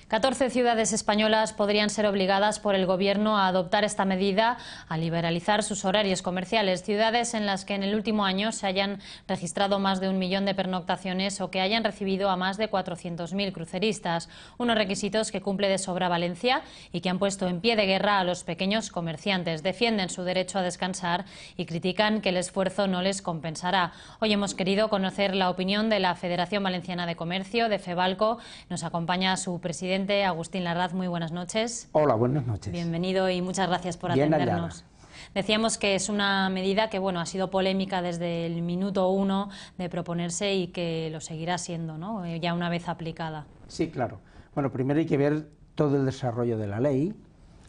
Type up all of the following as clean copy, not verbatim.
14 ciudades españolas podrían ser obligadas por el Gobierno a adoptar esta medida, a liberalizar sus horarios comerciales. Ciudades en las que en el último año se hayan registrado más de 1 millón de pernoctaciones o que hayan recibido a más de 400.000 cruceristas. Unos requisitos que cumple de sobra Valencia y que han puesto en pie de guerra a los pequeños comerciantes. Defienden su derecho a descansar y critican que el esfuerzo no les compensará. Hoy hemos querido conocer la opinión de la Federación Valenciana de Comercio, de FEVALCO. Nos acompaña su presidente, Agustín Larraz. Muy buenas noches. Hola, buenas noches. Bienvenido y muchas gracias por atendernos. Decíamos que es una medida que ha sido polémica desde el minuto 1 de proponerse y que lo seguirá siendo, ¿no?, ya una vez aplicada. Sí, claro. Bueno, primero hay que ver todo el desarrollo de la ley.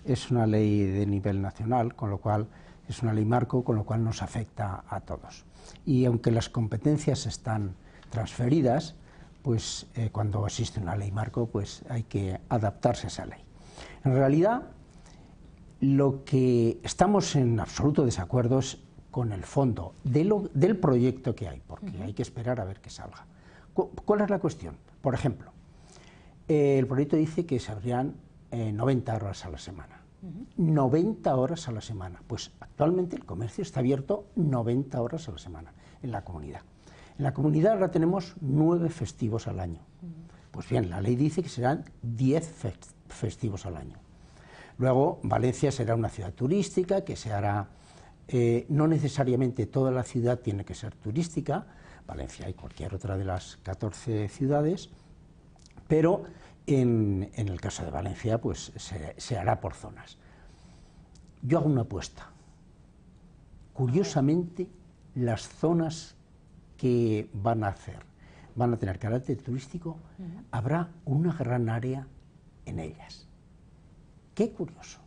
Es una ley de nivel nacional, con lo cual es una ley marco, con lo cual nos afecta a todos. Y aunque las competencias están transferidas, pues cuando existe una ley marco, pues hay que adaptarse a esa ley. En realidad, lo que estamos en absoluto desacuerdo es con el fondo del proyecto que hay, porque hay que esperar a ver qué salga. ¿Cuál es la cuestión? Por ejemplo, el proyecto dice que se abrirán 90 horas a la semana. 90 horas a la semana. Pues actualmente el comercio está abierto 90 horas a la semana en la comunidad. En la comunidad ahora tenemos 9 festivos al año. Pues bien, la ley dice que serán 10 festivos al año. Luego, Valencia será una ciudad turística, que se hará, no necesariamente toda la ciudad tiene que ser turística, Valencia y cualquier otra de las 14 ciudades, pero en el caso de Valencia pues se hará por zonas. Yo hago una apuesta. Curiosamente, las zonas que van a tener carácter turístico, habrá una gran área en ellas. Qué curioso.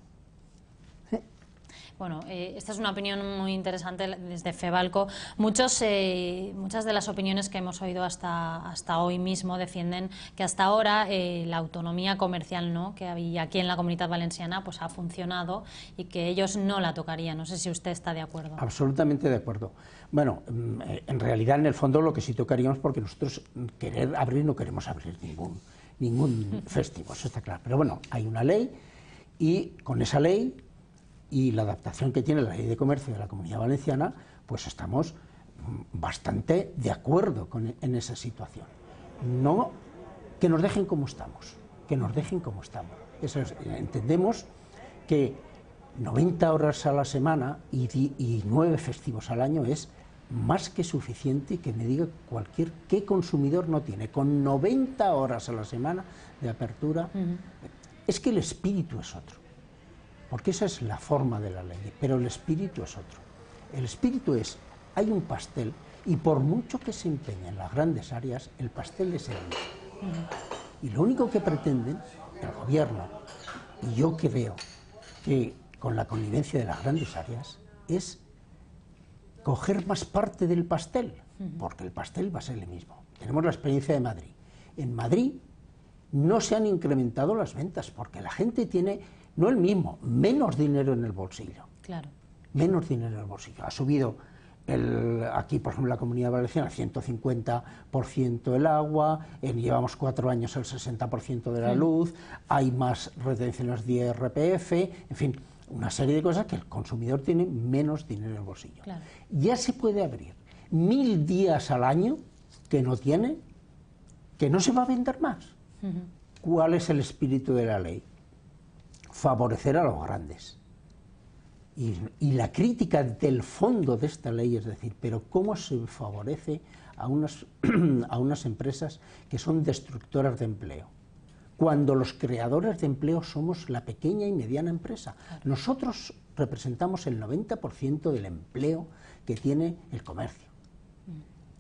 Bueno, esta es una opinión muy interesante desde FEVALCO. Muchas de las opiniones que hemos oído hasta hoy mismo defienden que hasta ahora la autonomía comercial, ¿no?, que había aquí en la Comunidad Valenciana pues ha funcionado y que ellos no la tocarían. No sé si usted está de acuerdo. Absolutamente de acuerdo. Bueno, en realidad en el fondo lo que sí tocaríamos, porque nosotros querer abrir no queremos abrir ningún festivo, eso está claro. Pero bueno, hay una ley y con esa ley y la adaptación que tiene la ley de comercio de la Comunidad Valenciana, pues estamos bastante de acuerdo en esa situación. No que nos dejen como estamos, que nos dejen como estamos. Entendemos que 90 horas a la semana y 9 festivos al año es más que suficiente, que me diga qué consumidor no tiene. Con 90 horas a la semana de apertura, es que el espíritu es otro. Porque esa es la forma de la ley, pero el espíritu es otro. El espíritu es, hay un pastel, y por mucho que se empeñe en las grandes áreas, el pastel es el mismo. Y lo único que pretenden el gobierno, y yo que veo que con la connivencia de las grandes áreas, es coger más parte del pastel, porque el pastel va a ser el mismo. Tenemos la experiencia de Madrid. En Madrid no se han incrementado las ventas, porque la gente tiene, no el mismo, menos dinero en el bolsillo. Claro. Menos dinero en el bolsillo. Ha subido aquí, por ejemplo, en la Comunidad Valenciana, 150% el agua, llevamos 4 años el 60% de la luz, hay más retenciones de IRPF, en fin, una serie de cosas que el consumidor tiene menos dinero en el bolsillo. Claro. Ya se puede abrir 1000 días al año que no tiene, que no se va a vender más. ¿Cuál es el espíritu de la ley? Favorecer a los grandes. Y la crítica del fondo de esta ley es decir, pero ¿cómo se favorece a unas empresas que son destructoras de empleo? Cuando los creadores de empleo somos la pequeña y mediana empresa. Nosotros representamos el 90% del empleo que tiene el comercio.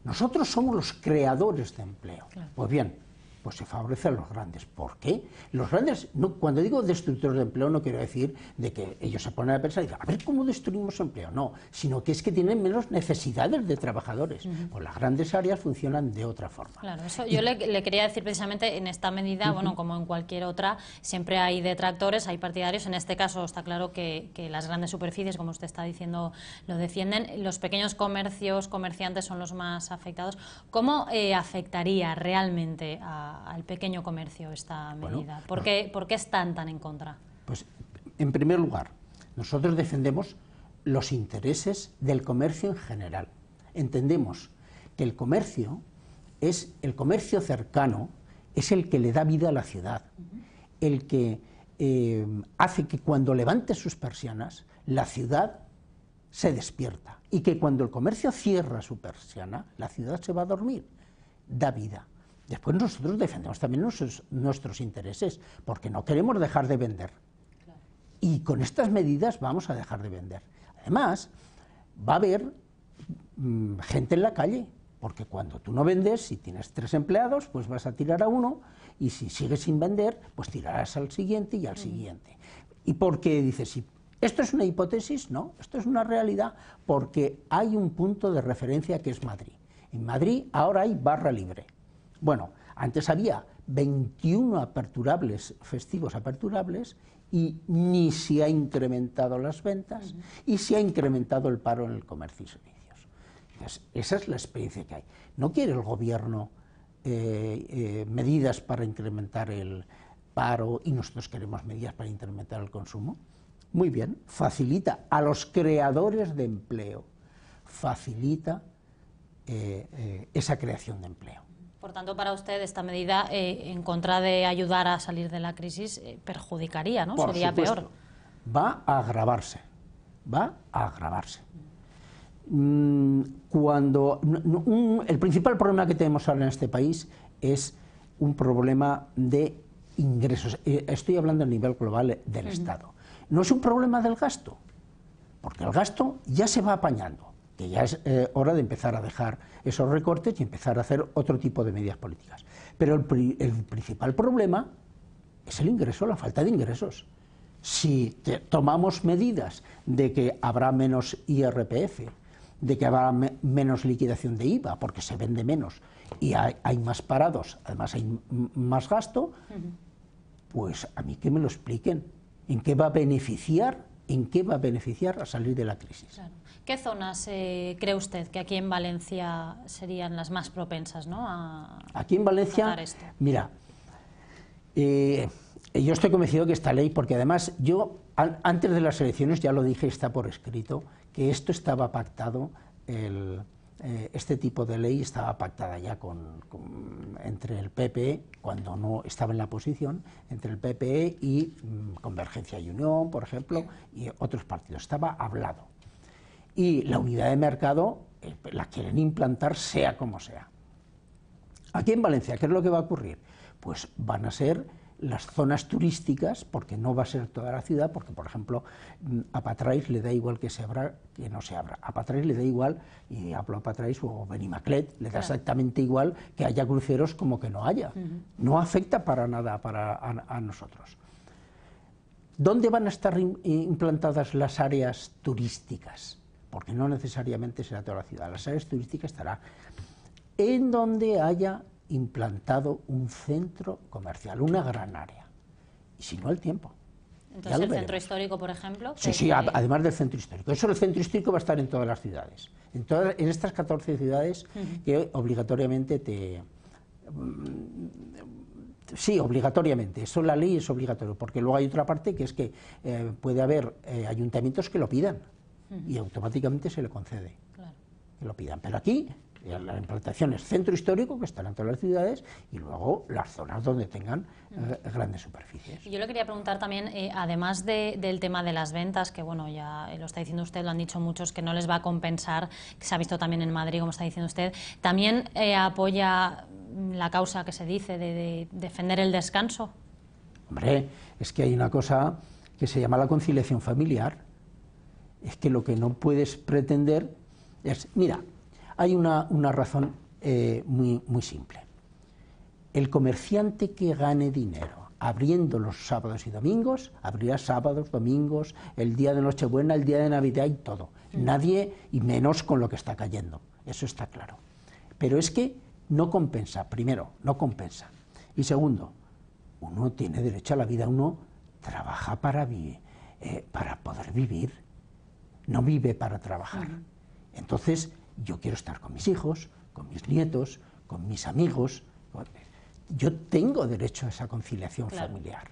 Nosotros somos los creadores de empleo. Pues bien, pues se favorece a los grandes. ¿Por qué? Los grandes, cuando digo destructores de empleo, no quiero decir de que ellos se ponen a pensar y dicen, a ver cómo destruimos empleo. No, sino que es que tienen menos necesidades de trabajadores. Pues las grandes áreas funcionan de otra forma. Claro, eso yo le quería decir precisamente en esta medida, bueno, como en cualquier otra, siempre hay detractores, hay partidarios. En este caso está claro que las grandes superficies, como usted está diciendo, lo defienden. Los pequeños comerciantes son los más afectados. ¿Cómo afectaría realmente a al pequeño comercio esta medida? ¿Por qué están tan en contra? Pues, en primer lugar, nosotros defendemos los intereses del comercio en general. Entendemos que el comercio cercano es el que le da vida a la ciudad, el que hace que cuando levante sus persianas la ciudad se despierta, y que cuando el comercio cierra su persiana la ciudad se va a dormir, da vida. Después nosotros defendemos también nuestros intereses, porque no queremos dejar de vender. Y con estas medidas vamos a dejar de vender. Además, va a haber gente en la calle, porque cuando tú no vendes, si tienes 3 empleados, pues vas a tirar a uno, y si sigues sin vender, pues tirarás al siguiente y al siguiente. ¿Y por qué dices, si esto es una hipótesis? No, esto es una realidad, porque hay un punto de referencia que es Madrid. En Madrid ahora hay barra libre. Bueno, antes había 21 festivos aperturables, y ni se ha incrementado las ventas, y se ha incrementado el paro en el comercio y servicios. Entonces, esa es la experiencia que hay. ¿No quiere el gobierno medidas para incrementar el paro, y nosotros queremos medidas para incrementar el consumo? Muy bien, facilita a los creadores de empleo, facilita esa creación de empleo. Por tanto, para usted esta medida, en contra de ayudar a salir de la crisis, perjudicaría, ¿no? Sería peor. Va a agravarse, va a agravarse. El principal problema que tenemos ahora en este país es un problema de ingresos. Estoy hablando a nivel global del Estado. No es un problema del gasto, porque el gasto ya se va apañando, que ya es hora de empezar a dejar esos recortes y empezar a hacer otro tipo de medidas políticas. Pero el principal problema es el ingreso, la falta de ingresos. Si tomamos medidas de que habrá menos IRPF, de que habrá menos liquidación de IVA, porque se vende menos y hay más parados, además hay más gasto, pues a mí que me lo expliquen. ¿En qué va a beneficiar? ¿En qué va a beneficiar a salir de la crisis? Claro. ¿Qué zonas cree usted que aquí en Valencia serían las más propensas, ¿no? Aquí en Valencia, mira, yo estoy convencido que esta ley, porque además yo antes de las elecciones ya lo dije, está por escrito, que esto estaba pactado, este tipo de ley estaba pactada ya entre el PP, cuando no estaba en la oposición, entre el PP y Convergencia y Unión, por ejemplo, y otros partidos. Estaba hablado. Y la unidad de mercado la quieren implantar sea como sea. Aquí en Valencia, ¿qué es lo que va a ocurrir? Pues van a ser las zonas turísticas, porque no va a ser toda la ciudad, porque por ejemplo a Patrais le da igual que se abra que no se abra. A Patrais le da igual, y hablo a Patrais o Benimaclet, le da exactamente igual que haya cruceros como que no haya. No afecta para nada a nosotros. ¿Dónde van a estar implantadas las áreas turísticas? Porque no necesariamente será toda la ciudad. Las áreas turísticas estarán en donde haya implantado un centro comercial, una gran área, y si no, el tiempo. Entonces, ¿el centro histórico, por ejemplo? Sí, además del centro histórico. Eso, el centro histórico va a estar en todas las ciudades, en estas 14 ciudades que obligatoriamente sí, obligatoriamente, eso la ley es obligatorio, porque luego hay otra parte que es que puede haber ayuntamientos que lo pidan, y automáticamente se le concede que lo pidan, pero aquí la implantación es centro histórico, que estará en todas las ciudades, y luego las zonas donde tengan grandes superficies. Yo le quería preguntar también, además del tema de las ventas, que bueno, ya lo está diciendo usted, lo han dicho muchos, que no les va a compensar, que se ha visto también en Madrid, como está diciendo usted, también apoya la causa que se dice de defender el descanso. Hombre, es que hay una cosa que se llama la conciliación familiar. Es que lo que no puedes pretender es, mira, hay una razón muy simple. El comerciante que gane dinero abriendo los sábados y domingos, abrirá sábados, domingos, el día de Nochebuena, el día de Navidad y todo. Nadie, y menos con lo que está cayendo, eso está claro. Pero es que no compensa, primero, no compensa. Y segundo, uno tiene derecho a la vida, uno trabaja para poder vivir, no vive para trabajar. Entonces, yo quiero estar con mis hijos, con mis nietos, con mis amigos. yo tengo derecho a esa conciliación familiar.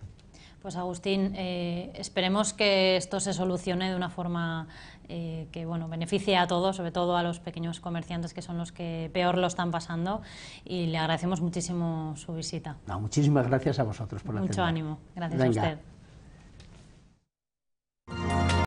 Pues Agustín, esperemos que esto se solucione de una forma que beneficie a todos, sobre todo a los pequeños comerciantes, que son los que peor lo están pasando, y le agradecemos muchísimo su visita. No, muchísimas gracias a vosotros por la atención. Mucho ánimo. Gracias a usted.